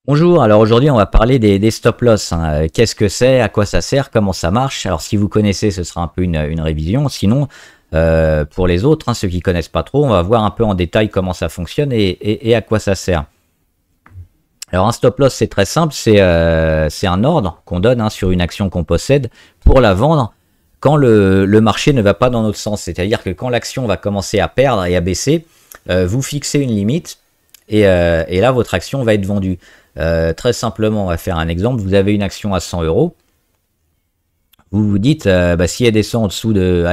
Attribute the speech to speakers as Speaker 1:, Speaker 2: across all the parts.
Speaker 1: Bonjour, alors aujourd'hui on va parler des stop loss, hein. Qu'est-ce que c'est, à quoi ça sert, comment ça marche. Alors si vous connaissez, ce sera un peu une révision. Sinon, pour les autres, ceux qui connaissent pas trop, on va voir un peu en détail comment ça fonctionne et à quoi ça sert. Alors un stop loss, c'est très simple, c'est un ordre qu'on donne sur une action qu'on possède pour la vendre quand le marché ne va pas dans notre sens. C'est-à-dire que quand l'action va commencer à perdre et à baisser, vous fixez une limite et là votre action va être vendue. Très simplement, on va faire un exemple. Vous avez une action à 100 euros. Vous vous dites, si elle descend en dessous de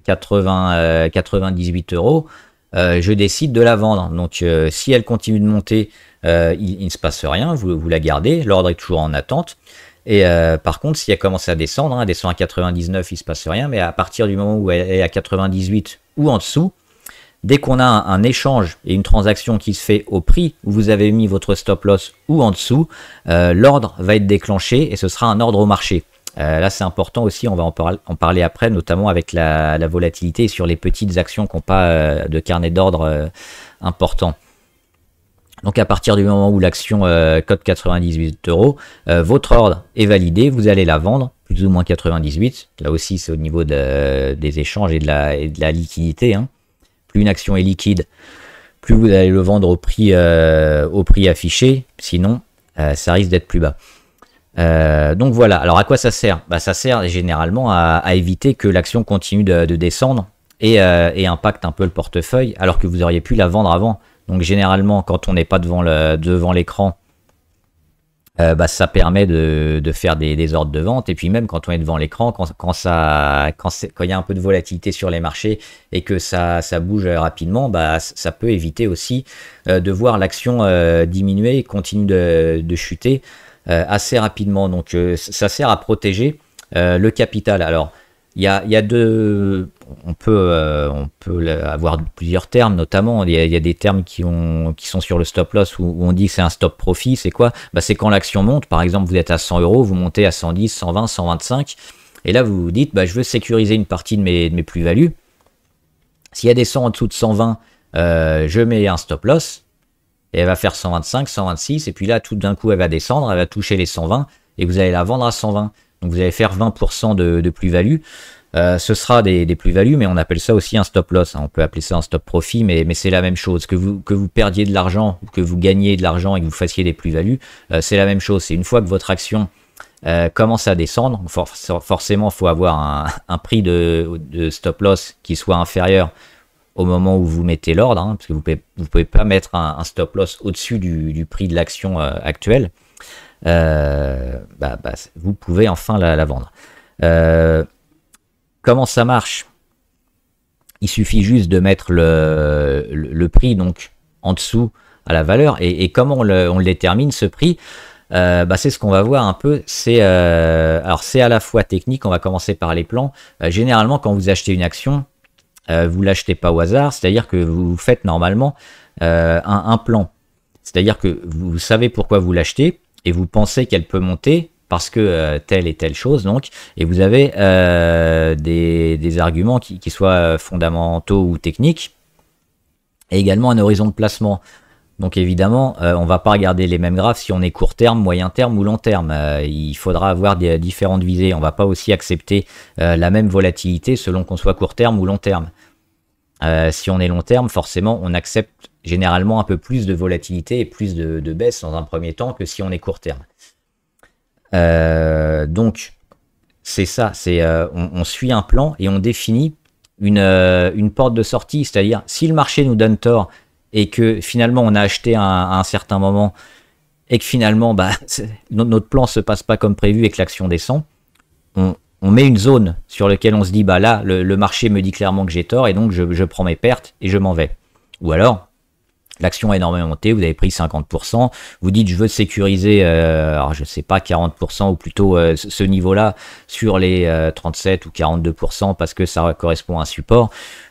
Speaker 1: 98 euros, je décide de la vendre. Donc, si elle continue de monter, il ne se passe rien. Vous la gardez. L'ordre est toujours en attente. Et par contre, si elle commence à descendre, elle descend à 99, il ne se passe rien. Mais à partir du moment où elle est à 98 ou en dessous, dès qu'on a un échange et une transaction qui se fait au prix où vous avez mis votre stop loss ou en dessous, l'ordre va être déclenché et ce sera un ordre au marché. Là, c'est important aussi, on va en parler après, notamment avec la volatilité sur les petites actions qui n'ont pas de carnet d'ordre important. Donc à partir du moment où l'action cote 98 euros, votre ordre est validé, vous allez la vendre, plus ou moins 98. Là aussi, c'est au niveau des échanges et de la liquidité. Plus une action est liquide, plus vous allez le vendre au prix affiché, sinon ça risque d'être plus bas. Donc voilà, alors à quoi ça sert? Ça sert généralement à éviter que l'action continue de descendre et impacte un peu le portefeuille, alors que vous auriez pu la vendre avant. Donc généralement, quand on n'est pas devant l'écran, ça permet de faire des ordres de vente. Et puis même quand on est devant l'écran, quand il y a un peu de volatilité sur les marchés et que ça bouge rapidement, ça peut éviter aussi de voir l'action diminuer et continuer de chuter assez rapidement. Donc ça sert à protéger le capital. Alors il y a deux, on peut avoir plusieurs termes, notamment il y a des termes qui sont sur le stop loss où on dit que c'est un stop profit. C'est quoi? C'est quand l'action monte, par exemple vous êtes à 100 euros, vous montez à 110, 120, 125, et là vous vous dites je veux sécuriser une partie de mes plus-values. Si elle descend en dessous de 120, je mets un stop loss, et elle va faire 125, 126, et puis là tout d'un coup elle va descendre, elle va toucher les 120, et vous allez la vendre à 120. Donc vous allez faire 20% de plus-value. Ce sera des plus-values, mais on appelle ça aussi un stop loss. On peut appeler ça un stop profit, mais c'est la même chose. Que vous perdiez de l'argent ou que vous gagniez de l'argent et que vous fassiez des plus-values, c'est la même chose. C'est une fois que votre action commence à descendre, forcément il faut avoir un prix de stop loss qui soit inférieur au moment où vous mettez l'ordre, parce que vous pouvez pas mettre un stop loss au-dessus du prix de l'action actuelle. Vous pouvez enfin la vendre. Comment ça marche? Il suffit juste de mettre le prix donc en dessous à la valeur. Et comment on le détermine, ce prix? C'est ce qu'on va voir un peu. Alors c'est à la fois technique, on va commencer par les plans. Généralement, quand vous achetez une action, vous l'achetez pas au hasard, c'est-à-dire que vous faites normalement un plan. C'est-à-dire que vous savez pourquoi vous l'achetez, et vous pensez qu'elle peut monter parce que telle et telle chose, donc, et vous avez des arguments qui soient fondamentaux ou techniques, et également un horizon de placement. Donc évidemment, on ne va pas regarder les mêmes graphes si on est court terme, moyen terme ou long terme. Il faudra avoir des différentes visées. On ne va pas aussi accepter la même volatilité selon qu'on soit court terme ou long terme. Si on est long terme, forcément, on accepte généralement un peu plus de volatilité et plus de baisse dans un premier temps que si on est court terme. Donc, c'est ça, on suit un plan et on définit une porte de sortie, c'est-à-dire si le marché nous donne tort et que finalement on a acheté à un certain moment et que finalement notre plan se passe pas comme prévu et que l'action descend, on met une zone sur laquelle on se dit là le marché me dit clairement que j'ai tort et donc je prends mes pertes et je m'en vais. Ou alors l'action a énormément monté, vous avez pris 50%, vous dites je veux sécuriser, alors je sais pas, 40% ou plutôt ce niveau-là sur les 37 ou 42% parce que ça correspond à un support,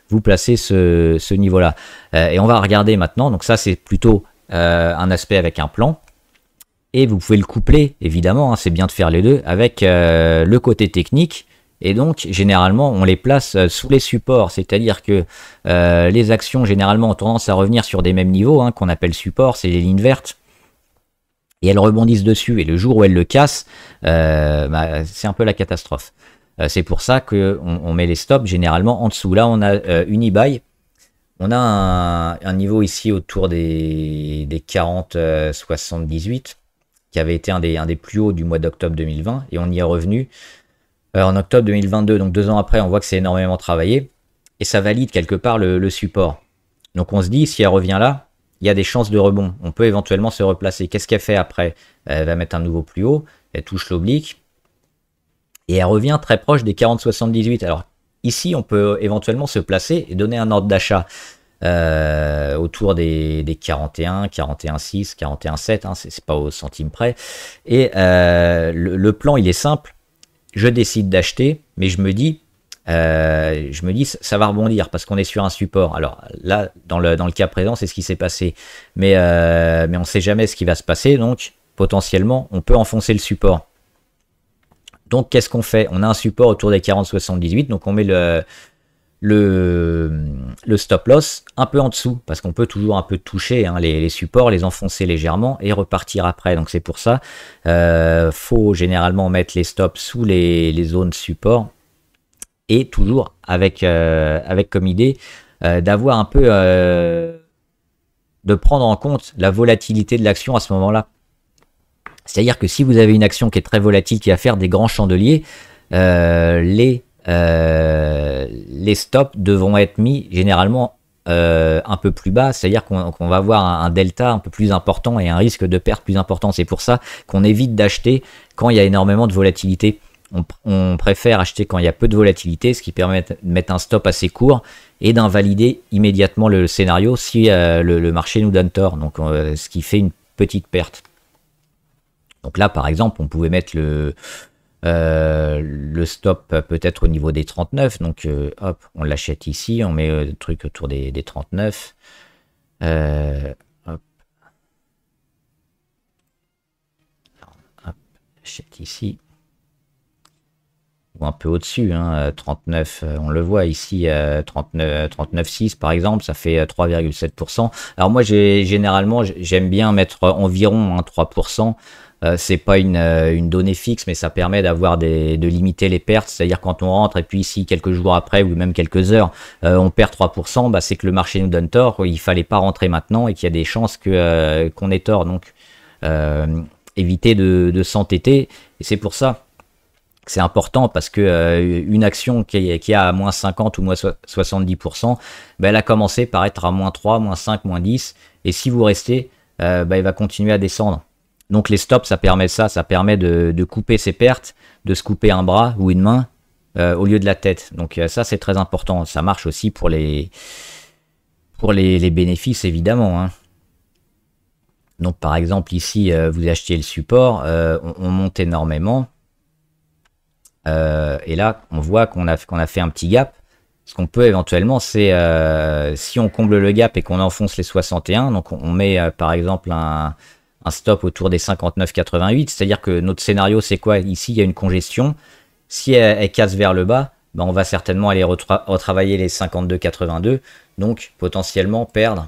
Speaker 1: vous placez ce niveau-là. Et on va regarder maintenant, donc ça c'est plutôt un aspect avec un plan. Et vous pouvez le coupler, évidemment, c'est bien de faire les deux, avec le côté technique. Et donc, généralement, on les place sous les supports. C'est-à-dire que les actions, généralement, ont tendance à revenir sur des mêmes niveaux, qu'on appelle support, c'est les lignes vertes. et elles rebondissent dessus. Et le jour où elles le cassent, c'est un peu la catastrophe. C'est pour ça qu'on met les stops généralement en dessous. Là, on a Unibail. On a un niveau ici autour des 40,78 qui avait été un des plus hauts du mois d'octobre 2020. Et on y est revenu en octobre 2022. Donc 2 ans après, on voit que c'est énormément travaillé. Et ça valide quelque part le support. Donc on se dit, si elle revient là, il y a des chances de rebond. On peut éventuellement se replacer. Qu'est-ce qu'elle fait après? Elle va mettre un nouveau plus haut. Elle touche l'oblique. Et elle revient très proche des 40,78. Alors ici, on peut éventuellement se placer et donner un ordre d'achat autour des 41, 41,6, 41,7. Hein, c'est pas au centime près. Et le plan, il est simple. Je décide d'acheter, mais je me dis ça va rebondir parce qu'on est sur un support. Alors là, dans le cas présent, c'est ce qui s'est passé. Mais on ne sait jamais ce qui va se passer. Donc potentiellement, on peut enfoncer le support. Donc, qu'est-ce qu'on fait? On a un support autour des 40,78, donc on met le stop loss un peu en dessous, parce qu'on peut toujours un peu toucher les supports, les enfoncer légèrement et repartir après. Donc, c'est pour ça, faut généralement mettre les stops sous les zones support et toujours avec comme idée d'avoir un peu, de prendre en compte la volatilité de l'action à ce moment-là. C'est-à-dire que si vous avez une action qui est très volatile, qui va faire des grands chandeliers, les stops devront être mis généralement un peu plus bas. C'est-à-dire qu'on va avoir un delta un peu plus important et un risque de perte plus important. C'est pour ça qu'on évite d'acheter quand il y a énormément de volatilité. On préfère acheter quand il y a peu de volatilité, ce qui permet de mettre un stop assez court et d'invalider immédiatement le scénario si le marché nous donne tort. Donc, ce qui fait une petite perte. Donc là, par exemple, on pouvait mettre le stop peut-être au niveau des 39. Donc, hop, on l'achète ici. On met le truc autour des 39. Hop. Hop, j'achète ici. Ou un peu au-dessus, 39, on le voit ici, 39,6 par exemple, ça fait 3,7%. Alors moi, généralement, j'aime bien mettre environ 3%. C'est pas une donnée fixe, mais ça permet de limiter les pertes. C'est-à-dire quand on rentre et puis ici quelques jours après ou même quelques heures, on perd 3%, c'est que le marché nous donne tort. Il fallait pas rentrer maintenant et qu'il y a des chances qu'on ait tort. Donc éviter de s'entêter. Et c'est pour ça que c'est important, parce que une action qui a à moins 50 ou moins 70%, elle a commencé par être à moins 3, moins 5, moins 10. Et si vous restez, il va continuer à descendre. Donc les stops, ça permet ça permet de couper ses pertes, de se couper un bras ou une main au lieu de la tête. Donc ça, c'est très important. Ça marche aussi pour les bénéfices, évidemment. Donc par exemple, ici, vous achetez le support, on monte énormément. Et là, on voit qu'on a fait un petit gap. Ce qu'on peut éventuellement, c'est si on comble le gap et qu'on enfonce les 61, donc on met par exemple un stop autour des 59,88, c'est-à-dire que notre scénario, c'est quoi? Ici, il y a une congestion. Si elle casse vers le bas, on va certainement aller retravailler les 52,82, donc potentiellement perdre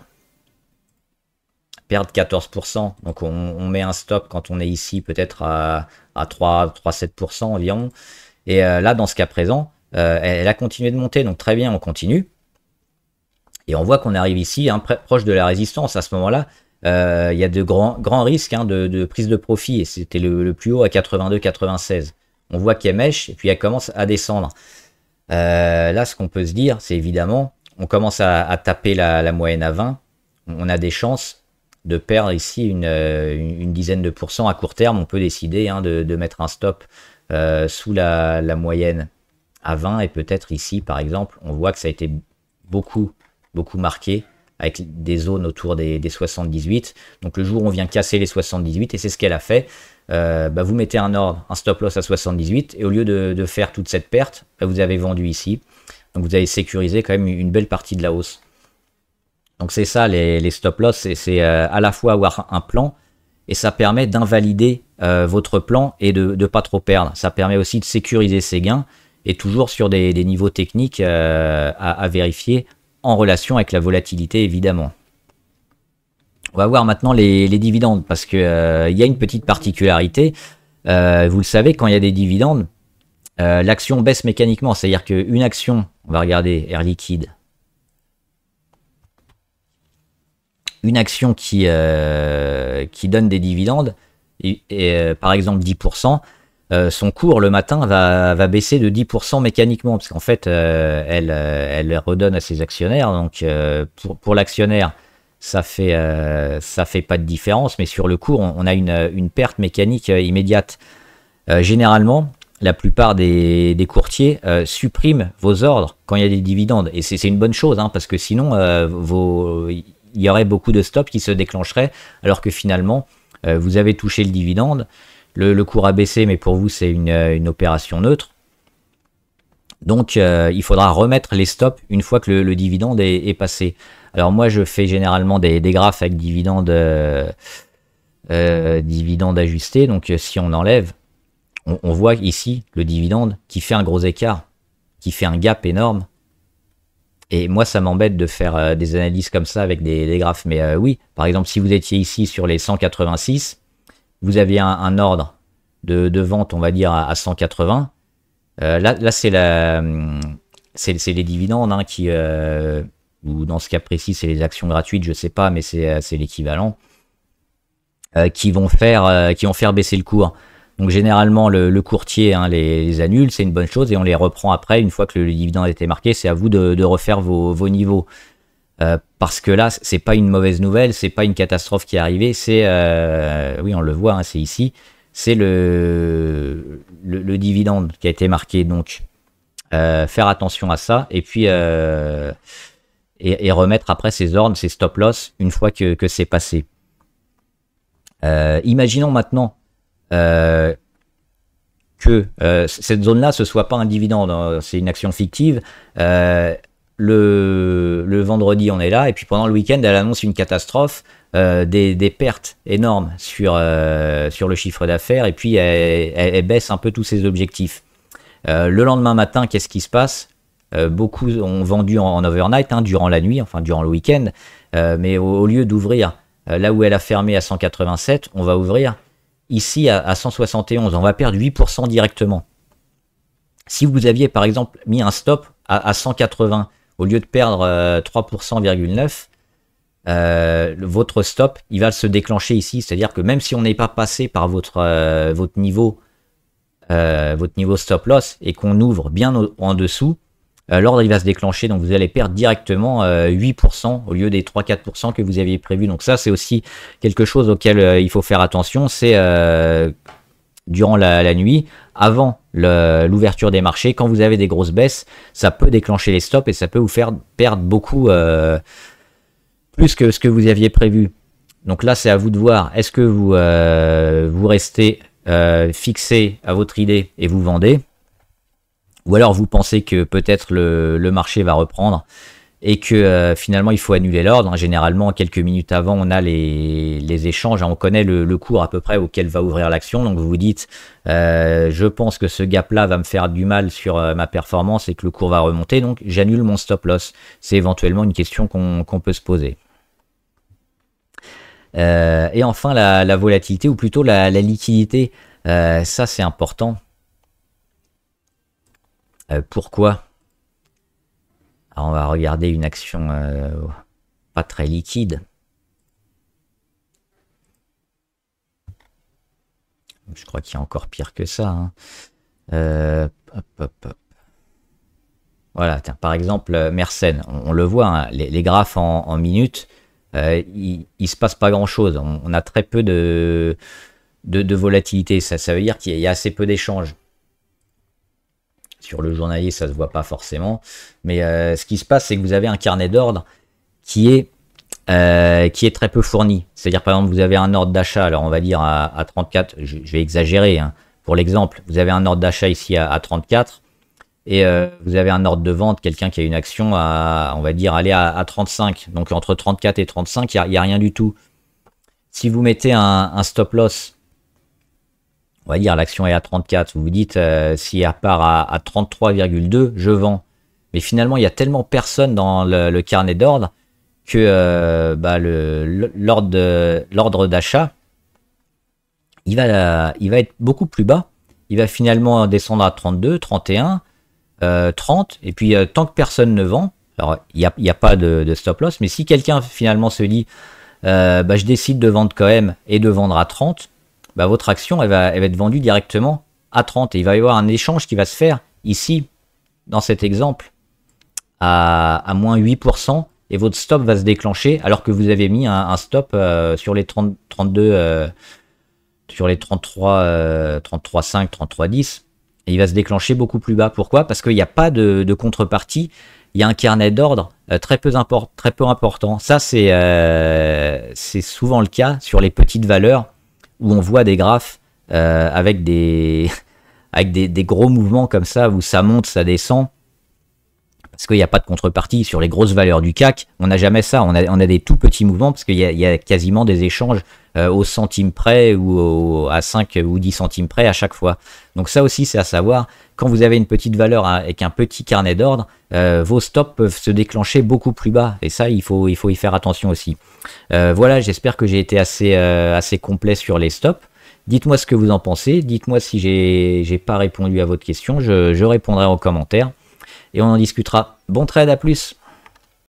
Speaker 1: 14%. Donc on met un stop quand on est ici peut-être à 3,7% environ. Et là, dans ce cas présent, elle a continué de monter, donc très bien, on continue. Et on voit qu'on arrive ici, proche de la résistance. À ce moment-là, il y a de grands risques de prise de profit, et c'était le plus haut à 82,96. On voit qu'elle mèche, et puis elle commence à descendre. Là, ce qu'on peut se dire, c'est évidemment, on commence à taper la moyenne à 20. On a des chances de perdre ici une dizaine de pourcents à court terme. On peut décider de mettre un stop sous la moyenne à 20, et peut-être ici, par exemple, on voit que ça a été beaucoup marqué, avec des zones autour des 78. Donc le jour où on vient casser les 78, et c'est ce qu'elle a fait, vous mettez un stop loss à 78, et au lieu de faire toute cette perte, vous avez vendu ici. Donc vous avez sécurisé quand même une belle partie de la hausse. Donc c'est ça les stop loss, c'est à la fois avoir un plan, et ça permet d'invalider votre plan et de ne pas trop perdre. Ça permet aussi de sécuriser ses gains, et toujours sur des niveaux techniques à vérifier, en relation avec la volatilité, évidemment. On va voir maintenant les dividendes, parce que il y a une petite particularité. Vous le savez, quand il y a des dividendes, l'action baisse mécaniquement. C'est-à-dire qu'une action, on va regarder Air Liquide, une action qui donne des dividendes, par exemple 10%, son cours le matin va baisser de 10% mécaniquement, parce qu'en fait, elle redonne à ses actionnaires. Donc pour l'actionnaire, ça fait pas de différence, mais sur le cours, on a une perte mécanique immédiate. Généralement, la plupart des courtiers suppriment vos ordres quand il y a des dividendes, et c'est une bonne chose, hein, parce que sinon, il y aurait beaucoup de stops qui se déclencheraient, alors que finalement, vous avez touché le dividende, le cours a baissé, mais pour vous, c'est une opération neutre. Donc, il faudra remettre les stops une fois que le dividende est passé. Alors moi, je fais généralement des graphes avec dividende ajusté. Donc, si on enlève, on voit ici le dividende qui fait un gros écart, qui fait un gap énorme. Et moi, ça m'embête de faire des analyses comme ça avec des graphes. Mais oui, par exemple, si vous étiez ici sur les 186, vous aviez un ordre de vente, on va dire, à 180. Là c'est les dividendes, hein, ou dans ce cas précis, c'est les actions gratuites, je sais pas, mais c'est l'équivalent, qui vont faire baisser le cours. Donc généralement, le courtier, hein, les annule, c'est une bonne chose, et on les reprend après, une fois que le dividende a été marqué. C'est à vous de refaire vos niveaux. Parce que là, c'est pas une mauvaise nouvelle, c'est pas une catastrophe qui est arrivée, oui, on le voit, hein, c'est ici, c'est le dividende qui a été marqué. Donc faire attention à ça, et puis et remettre après ses ordres, ses stop loss une fois que c'est passé. Imaginons maintenant que cette zone là ce soit pas un dividende, hein, c'est une action fictive. Le vendredi, on est là, et puis pendant le week-end, elle annonce une catastrophe, des pertes énormes sur le chiffre d'affaires, et puis elle baisse un peu tous ses objectifs. Le lendemain matin, qu'est-ce qui se passe? Beaucoup ont vendu en overnight, hein, durant la nuit, enfin durant le week-end, mais au lieu d'ouvrir là où elle a fermé à 187, on va ouvrir ici à 171, on va perdre 8% directement. Si vous aviez par exemple mis un stop à 180, au lieu de perdre 3,9%, votre stop, il va se déclencher ici. C'est-à-dire que même si on n'est pas passé par votre niveau stop loss, et qu'on ouvre bien en dessous, l'ordre il va se déclencher. Donc vous allez perdre directement 8% au lieu des 3-4% que vous aviez prévu. Donc ça, c'est aussi quelque chose auquel il faut faire attention. C'est durant la nuit, avant l'ouverture des marchés, quand vous avez des grosses baisses, ça peut déclencher les stops, et ça peut vous faire perdre beaucoup plus que ce que vous aviez prévu. Donc là, c'est à vous de voir. Est-ce que vous restez fixé à votre idée et vous vendez, ou alors vous pensez que peut-être le marché va reprendre et que finalement il faut annuler l'ordre. Généralement, quelques minutes avant, on a les échanges, on connaît le cours à peu près auquel va ouvrir l'action. Donc vous vous dites, je pense que ce gap-là va me faire du mal sur ma performance et que le cours va remonter, donc j'annule mon stop loss. C'est éventuellement une question qu'on peut se poser. Et enfin, la volatilité, ou plutôt la liquidité, ça c'est important. Pourquoi? Alors on va regarder une action pas très liquide. Je crois qu'il y a encore pire que ça, hein. Hop. Voilà, tiens, par exemple, Mersenne, on le voit, hein, les graphes en minutes, il se passe pas grand-chose. On a très peu de volatilité. Ça veut dire qu'il y a assez peu d'échanges. Sur le journalier, ça se voit pas forcément. Mais ce qui se passe, c'est que vous avez un carnet d'ordre qui est très peu fourni. C'est-à-dire, par exemple, vous avez un ordre d'achat, alors on va dire à 34, je vais exagérer, hein, pour l'exemple, vous avez un ordre d'achat ici à 34, et vous avez un ordre de vente, quelqu'un qui a une action à, on va dire, aller à 35. Donc entre 34 et 35, il n'y a rien du tout. Si vous mettez un stop loss, on va dire l'action est à 34, vous vous dites, si elle part à 33,2, je vends. Mais finalement, il y a tellement personne dans le carnet d'ordre que l'ordre d'achat, il va être beaucoup plus bas. Il va finalement descendre à 32, 31, 30, et puis tant que personne ne vend, alors il n'y a pas de stop loss, mais si quelqu'un finalement se dit je décide de vendre quand même et de vendre à 30, votre action elle va être vendue directement à 30 et il va y avoir un échange qui va se faire ici dans cet exemple à moins 8% et votre stop va se déclencher alors que vous avez mis un stop sur les 30, 32 sur les 33, 33,5, 33,10 et il va se déclencher beaucoup plus bas. Pourquoi? Parce qu'il n'y a pas de contrepartie. Il y a un carnet d'ordre très peu important. Ça, c'est souvent le cas sur les petites valeurs où on voit des graphes avec des gros mouvements comme ça, où ça monte, ça descend. Parce qu'il n'y a pas de contrepartie. Sur les grosses valeurs du CAC, on n'a jamais ça. On a des tout petits mouvements parce qu'il y a quasiment des échanges au centime près ou à 5 ou 10 centimes près à chaque fois. Donc ça aussi, c'est à savoir. Quand vous avez une petite valeur avec un petit carnet d'ordre, vos stops peuvent se déclencher beaucoup plus bas. Et ça, il faut y faire attention aussi. Voilà, j'espère que j'ai été assez complet sur les stops. Dites-moi ce que vous en pensez. Dites-moi si j'ai pas répondu à votre question. Je répondrai en commentaire. Et on en discutera. Bon trade, à plus!